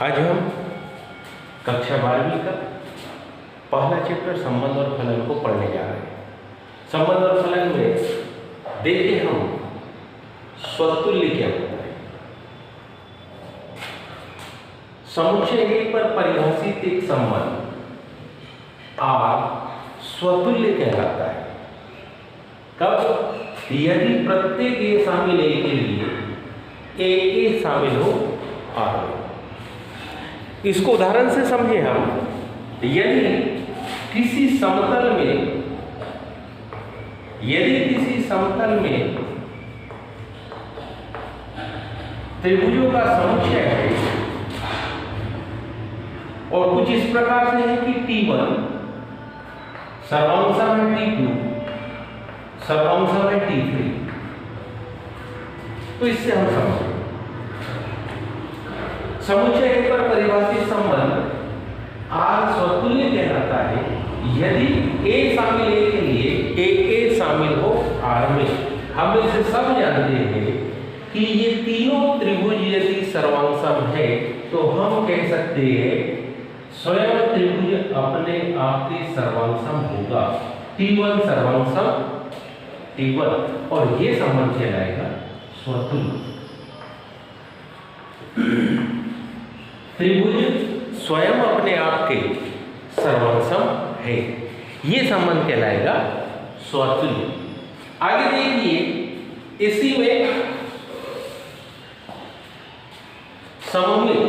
आज हम कक्षा 12वीं का पहला चैप्टर संबंध और फलन को पढ़ने जा रहे हैं। संबंध और फलन में देखिए हम स्वतुल्य क्या होता है। समुच्चय A पर परिभाषित एक संबंध R स्वतुल्य कहलाता है। कब? यदि प्रत्येक A शामिल A के लिए A शामिल हो R में। इसको उदाहरण से समझे हम। यदि किसी समतल में त्रिभुजों का समुच्चय है और कुछ इस प्रकार से है कि T1 सर्वांश है T2 सर्वांश है T3, तो इससे हम समझें समुच्चय A पर परिभाषित संबंध R स्वतुल्य कहलाता है यदि A शामिल A के लिए A शामिल हो R में। हम इसे सब जानते हैं कि ये तीनों त्रिभुज यदि सर्वांशम है तो हम कह सकते हैं स्वयं त्रिभुज अपने आप के सर्वांशम होगा। T1 सर्वांशम T1 और ये संबंध कहलाएगा स्वतुल्य। त्रिभुज स्वयं अपने आप के सर्वांशम है, ये संबंध कहलाएगा स्वतुल्य। आगे देखिए, इसी में सममित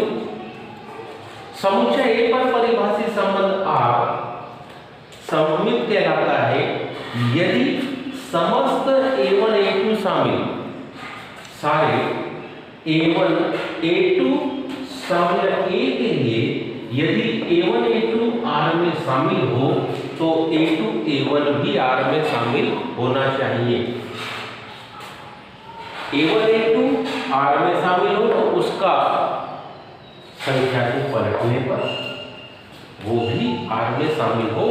समुच्चय A पर परिभाषित संबंध R सममित कहलाता है यदि समस्त A1 A2 शामिल सारे A1 A2 शामिल A के लिए यदि A1 A2 R में शामिल हो तो A2 A1 भी R में शामिल होना चाहिए। A1 A2 R में शामिल हो तो उसका संख्या को पलटने पर वो भी R में शामिल हो।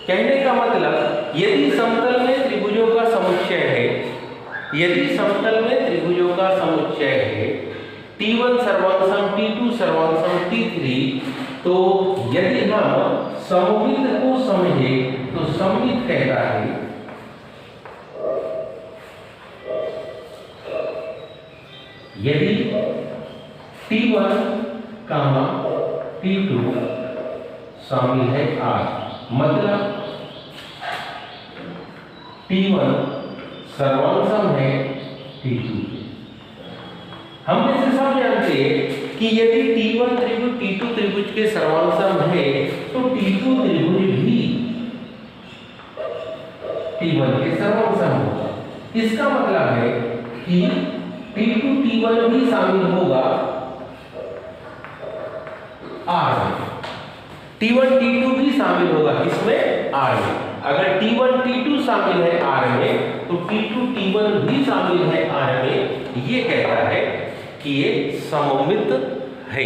कहने का मतलब यदि समतल में त्रिभुजों का समुच्चय है, T1 सर्वांशम T2 सर्वांशम T3, तो यदि हम सममित को समझें तो सममित कहता है यदि T1 T2 शामिल है R, मतलब T1 सर्वांशम है T2। हम इसे सब जानते हैं कि यदि T1 त्रिभुज T2 त्रिभुज के सर्वांशम है तो T2 त्रिभुज भी T1 के सर्वांशम होगा। इसका मतलब है कि T2 T1 भी शामिल होगा R में। T1 T2 भी शामिल होगा इसमें R में। अगर T1 T2 शामिल है R में तो T2 T1 भी शामिल है R में। ये कहता है कि ये सममित है।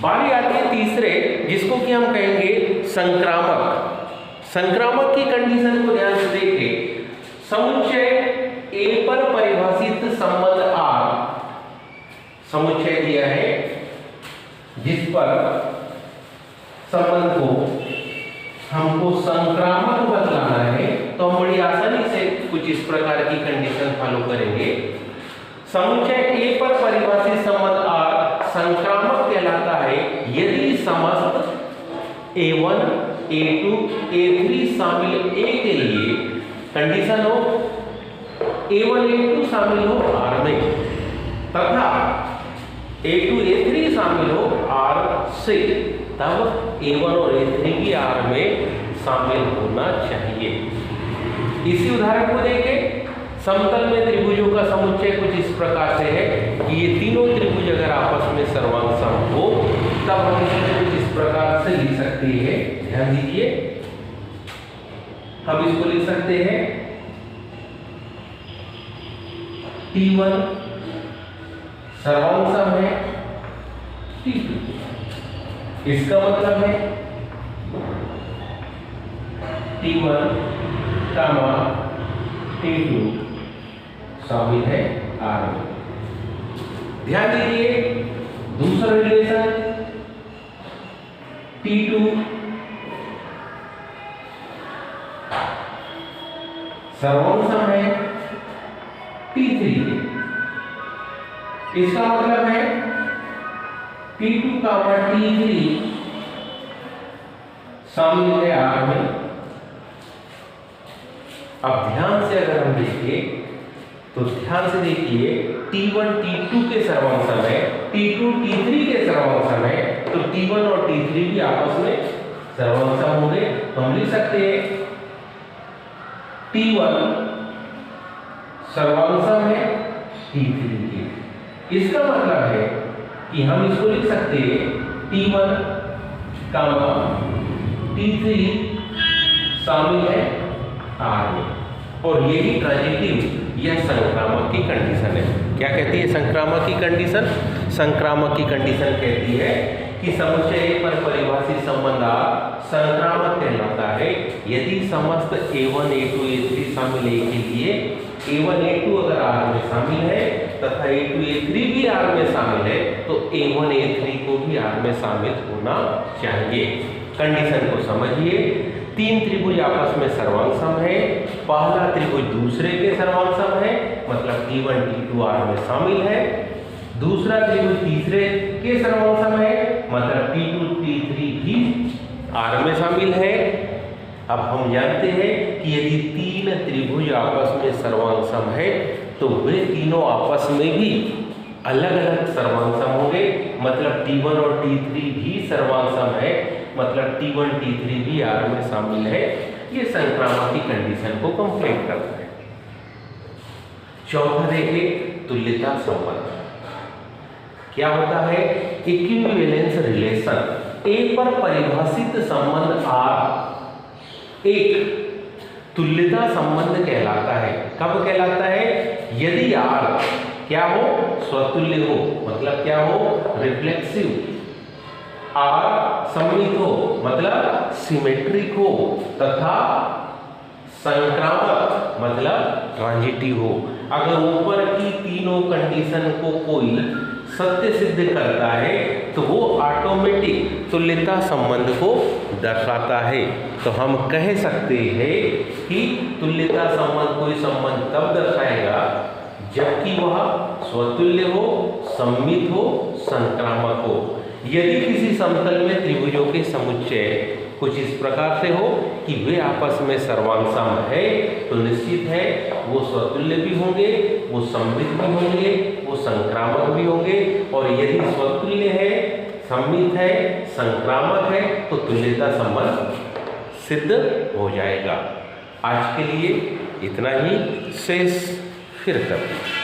बारी आती है तीसरे, जिसको कि हम कहेंगे संक्रामक। संक्रामक की कंडीशन को ध्यान से देखें। समुच्चय A पर परिभाषित संबंध R समुच्चय दिया है जिस पर संबंध को हमको संक्रामक बतलाना है, तो हम बड़ी आसानी से कुछ इस प्रकार की कंडीशन फॉलो करेंगे। समुच्चय A पर परिभाषित संबंध R संक्रामक कहलाता है यदि समस्त A1 A2 A3 शामिल A के लिए कंडीशन हो A1 A2 शामिल हो R में तथा A2 A3 शामिल हो R से, तब A1 और A3 भी R में शामिल होना चाहिए। इसी उदाहरण को देखें। समतल में त्रिभुजों का समुच्चय कुछ इस प्रकार से है कि ये तीनों त्रिभुज अगर आपस में सर्वांशम हो तब हम इसे कुछ इस प्रकार से लिख सकते हैं। ध्यान दीजिए, हम इसको लिख सकते हैं T1 सर्वांशम है T2। इसका मतलब है T1 T2 शामिल है R में। ध्यान दीजिए, दूसरा रिलेशन T2 सर्वोत्तम है T3 के। इसका मतलब है T2 का T3 शामिल है R में। अब ध्यान से अगर हम देखें तो ध्यान से देखिए T1 T2 के सर्वसम है, T2 T3 के सर्वसम है, तो T1 और T3 भी आपस में सर्वसम होंगे। तो हम लिख सकते हैं T1 सर्वसम है T3 के। इसका मतलब है कि हम इसको लिख सकते हैं T1 T3 शामिल है R में। और यही ट्रांजिटिव या संक्रामक की कंडीशन है। क्या कहती है संक्रामक की कंडीशन? संक्रामक की कंडीशन कहती है कि समुच्चय A पर परिभाषित संबंध R संक्रामक कहलाता है यदि समस्त A1 A2 A3 शामिल A के लिए A1 A2 अगर R में शामिल है तथा A2 A3 भी R में शामिल है तो A1 A3 को भी R में शामिल होना चाहिए। कंडीशन को समझिए। तीन त्रिभुज आपस में सर्वांग है। पहला त्रिभुज दूसरे के सर्वांग है, मतलब T1 T2 R में शामिल है। दूसरा त्रिभुज तीसरे के सर्वांग है, मतलब T2 T3 भी R में शामिल है। अब हम जानते हैं कि यदि तीन त्रिभुज आपस में सर्वांग है तो वे तीनों आपस में भी अलग अलग सर्वांग होंगे, मतलब T1 और T3 भी सर्वांग है, मतलब T1 T3 भी R में शामिल है। ये संक्रामक की कंडीशन को कंप्लीट करता है। चौथा देखिए तुल्यता संबंध। क्या होता है? Equivalence relation. A पर परिभाषित संबंध R एक तुल्यता संबंध कहलाता है। कब कहलाता है? यदि R क्या हो? स्वतुल्य हो, मतलब क्या हो? रिफ्लेक्सिव। R सममित हो, मतलब सिमेट्रिक हो, तथा संक्रामक मतलब ट्रांजिटिव हो। अगर ऊपर की तीनों कंडीशन को कोई सत्य सिद्ध करता है तो वो ऑटोमेटिक तुल्यता संबंध को दर्शाता है। तो हम कह सकते हैं कि तुल्यता संबंध कोई संबंध तब दर्शाएगा जबकि वह स्वतुल्य हो, सममित हो, संक्रामक हो। यदि किसी समतल में त्रिभुजों के समुच्चय कुछ इस प्रकार से हो कि वे आपस में सर्वांग है तो निश्चित है वो स्वतुल्य भी होंगे, वो सममित भी होंगे, वो संक्रामक भी होंगे। और यदि स्वतुल्य है, सममित है, संक्रामक है तो तुल्यता संबंध सिद्ध हो जाएगा। आज के लिए इतना ही, शेष फिर कभी।